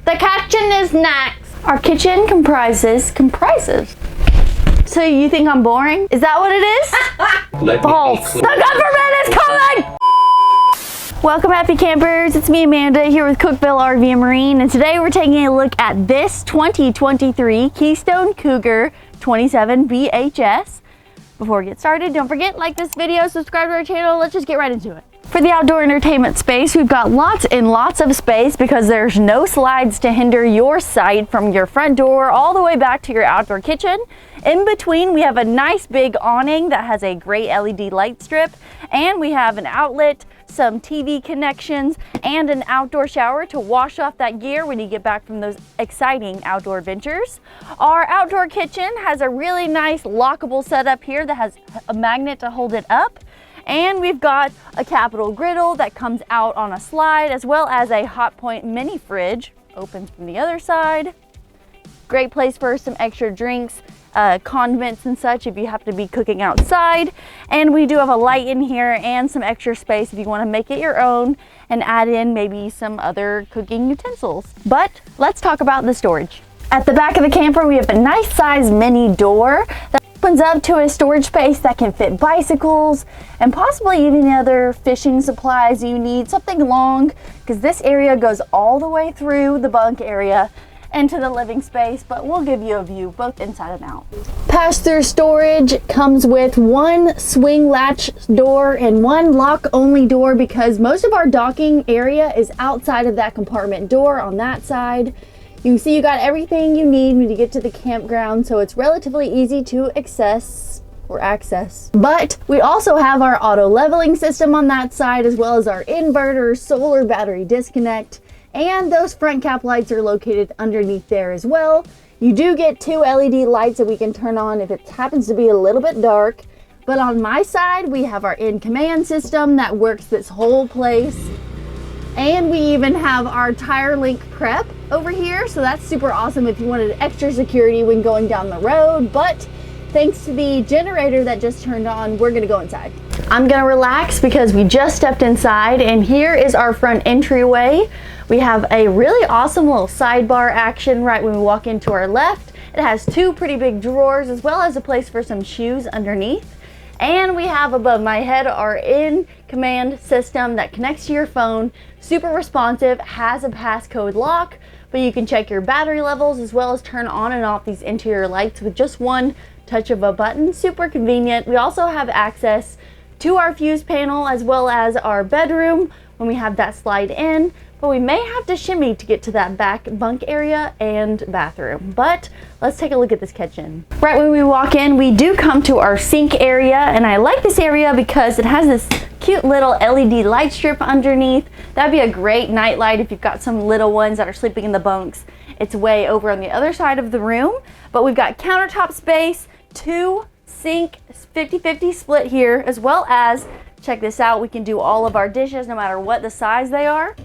The kitchen is next. Our kitchen comprises. So you think I'm boring? Is that what it is? False. The government is coming! Welcome, happy campers. It's me, Amanda, here with Cookeville RV and Marine, and today we're taking a look at this 2023 Keystone Cougar 27BHS. Before we get started, don't forget, like this video, subscribe to our channel. Let's just get right into it. For the outdoor entertainment space, we've got lots and lots of space because there's no slides to hinder your sight from your front door all the way back to your outdoor kitchen. In between, we have a nice big awning that has a great LED light strip, and we have an outlet, some TV connections, and an outdoor shower to wash off that gear when you get back from those exciting outdoor adventures. Our outdoor kitchen has a really nice lockable setup here that has a magnet to hold it up. And we've got a capital griddle that comes out on a slide, as well as a hot point mini fridge, opens from the other side. Great place for some extra drinks, condiments and such if you have to be cooking outside. And we do have a light in here and some extra space if you want to make it your own and add in maybe some other cooking utensils. But let's talk about the storage. At the back of the camper, we have a nice size mini door that opens up to a storage space that can fit bicycles and possibly even other fishing supplies you need, something long, because this area goes all the way through the bunk area into the living space, but we'll give you a view both inside and out. Pass-through storage comes with one swing latch door and one lock-only door because most of our docking area is outside of that compartment door on that side. You can see you got everything you need when you get to the campground, so it's relatively easy to access. But we also have our auto leveling system on that side, as well as our inverter, solar battery disconnect, and those front cap lights are located underneath there as well. You do get two LED lights that we can turn on if it happens to be a little bit dark. But on my side, we have our in-command system that works this whole place. And we even have our tire link prep over here, so that's super awesome if you wanted extra security when going down the road. But thanks to the generator that just turned on, we're gonna go inside. I'm gonna relax because we just stepped inside, and here is our front entryway. We have a really awesome little sidebar action right when we walk into our left. It has two pretty big drawers as well as a place for some shoes underneath. And we have above my head our in-command system that connects to your phone, super responsive, has a passcode lock, but you can check your battery levels as well as turn on and off these interior lights with just one touch of a button. Super convenient. We also have access to our fuse panel as well as our bedroom when we have that slide in, but we may have to shimmy to get to that back bunk area and bathroom. But let's take a look at this kitchen. Right when we walk in, we do come to our sink area, and I like this area because it has this cute little LED light strip underneath. That'd be a great night light if you've got some little ones that are sleeping in the bunks. It's way over on the other side of the room, but we've got countertop space, two sink 50-50 split here, as well as, check this out, we can do all of our dishes no matter what the size they are.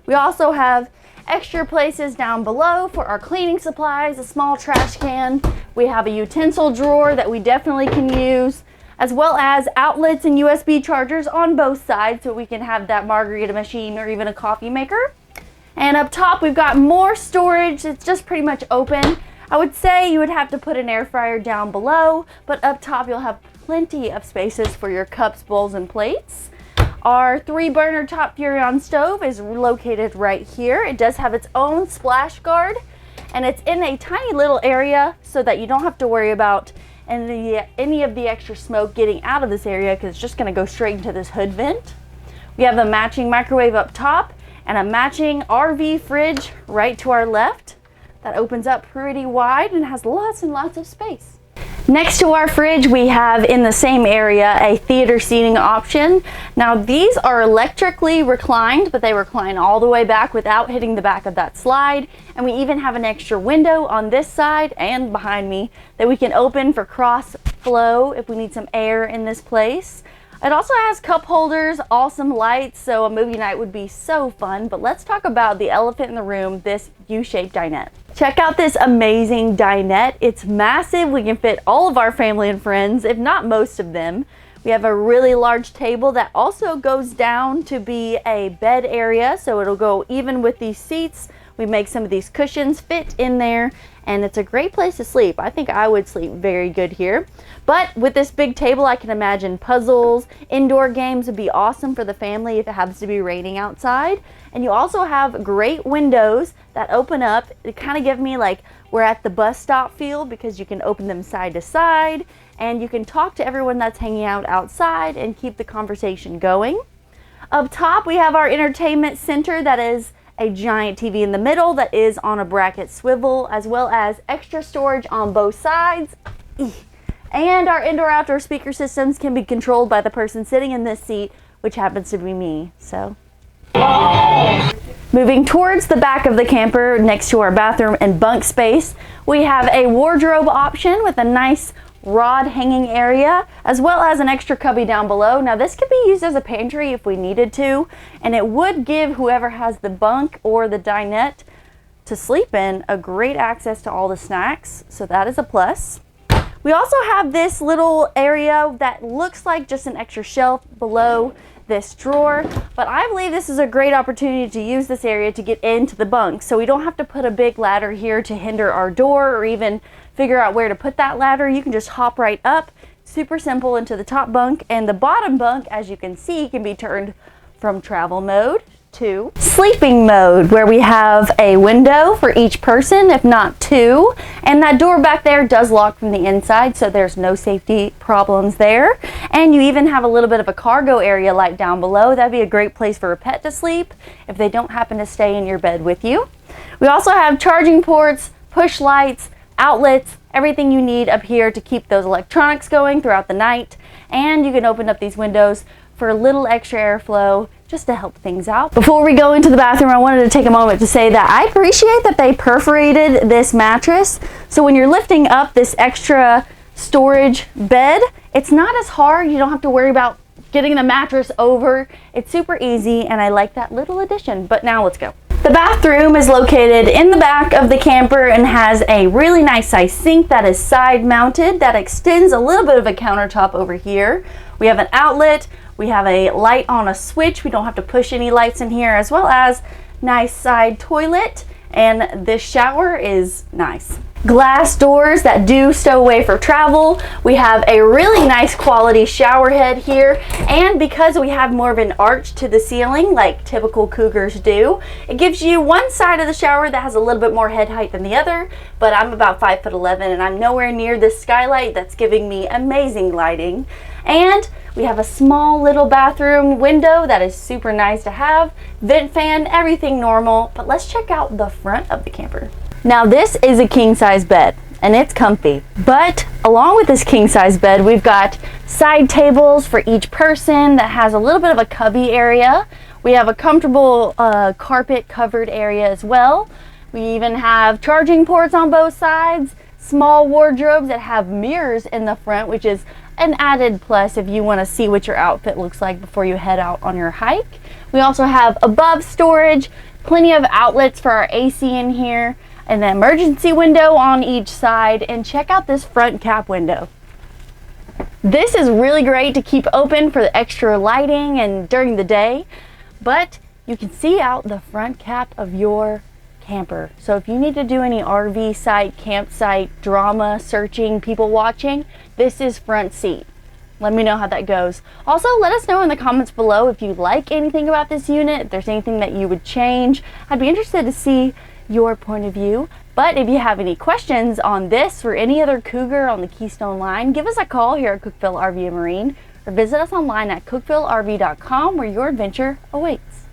We also have extra places down below for our cleaning supplies, a small trash can. We have a utensil drawer that we definitely can use, as well as outlets and USB chargers on both sides so we can have that margarita machine or even a coffee maker. And up top, we've got more storage. It's just pretty much open. I would say you would have to put an air fryer down below, but up top you'll have plenty of spaces for your cups, bowls, and plates. Our 3-burner top Furrion stove is located right here. It does have its own splash guard, and it's in a tiny little area so that you don't have to worry about any of the extra smoke getting out of this area because it's just going to go straight into this hood vent. We have a matching microwave up top and a matching RV fridge right to our left that opens up pretty wide and has lots and lots of space. Next to our fridge, we have in the same area a theater seating option. Now these are electrically reclined, but they recline all the way back without hitting the back of that slide. And we even have an extra window on this side and behind me that we can open for cross flow if we need some air in this place. It also has cup holders, awesome lights, so a movie night would be so fun. But let's talk about the elephant in the room, this U-shaped dinette. Check out this amazing dinette. It's massive. We can fit all of our family and friends, if not most of them. We have a really large table that also goes down to be a bed area, so it'll go even with these seats We make some of these cushions fit in there, and it's a great place to sleep. I think I would sleep very good here. But with this big table, I can imagine puzzles, indoor games would be awesome for the family if it happens to be raining outside. And you also have great windows that open up. It kind of give me like we're at the bus stop feel, because you can open them side to side and you can talk to everyone that's hanging out outside and keep the conversation going. Up top, we have our entertainment center that is a giant TV in the middle that is on a bracket swivel, as well as extra storage on both sides. And our indoor-outdoor speaker systems can be controlled by the person sitting in this seat, which happens to be me. So, moving towards the back of the camper next to our bathroom and bunk space, we have a wardrobe option with a nice rod hanging area, as well as an extra cubby down below. Now this could be used as a pantry if we needed to, and it would give whoever has the bunk or the dinette to sleep in a great access to all the snacks, so that is a plus. We also have this little area that looks like just an extra shelf below this drawer, but I believe this is a great opportunity to use this area to get into the bunk, so we don't have to put a big ladder here to hinder our door or even figure out where to put that ladder. You can just hop right up, super simple, into the top bunk, and the bottom bunk, as you can see, can be turned from travel mode to sleeping mode, where we have a window for each person, if not two, and that door back there does lock from the inside, so there's no safety problems there. And you even have a little bit of a cargo area light down below. That'd be a great place for a pet to sleep if they don't happen to stay in your bed with you. We also have charging ports, push lights, outlets, everything you need up here to keep those electronics going throughout the night. And you can open up these windows for a little extra airflow just to help things out. Before we go into the bathroom, I wanted to take a moment to say that I appreciate that they perforated this mattress, so when you're lifting up this extra storage bed, it's not as hard. You don't have to worry about getting the mattress over. It's super easy, and I like that little addition. But now let's go. The bathroom is located in the back of the camper and has a really nice size sink that is side mounted that extends a little bit of a countertop over here. We have an outlet, we have a light on a switch, we don't have to push any lights in here, as well as nice side toilet, and this shower is nice. Glass doors that do stow away for travel. We have a really nice quality shower head here, and because we have more of an arch to the ceiling like typical Cougars do, it gives you one side of the shower that has a little bit more head height than the other, but I'm about 5'11" and I'm nowhere near this skylight that's giving me amazing lighting. And we have a small little bathroom window that is super nice to have, vent fan, everything normal. But let's check out the front of the camper. Now this is a king size bed and it's comfy, but along with this king size bed, we've got side tables for each person that has a little bit of a cubby area. We have a comfortable carpet covered area as well. We even have charging ports on both sides, small wardrobes that have mirrors in the front, which is an added plus if you want to see what your outfit looks like before you head out on your hike. We also have above storage, plenty of outlets for our AC in here, and an emergency window on each side. And check out this front cap window. This is really great to keep open for the extra lighting and during the day, but you can see out the front cap of your camper. So if you need to do any RV site, campsite, drama, searching, people watching, this is front seat. Let me know how that goes. Also, let us know in the comments below if you like anything about this unit, if there's anything that you would change. I'd be interested to see your point of view. But if you have any questions on this or any other Cougar on the Keystone line, give us a call here at Cookeville RV and Marine, or visit us online at cookvillerv.com, where your adventure awaits.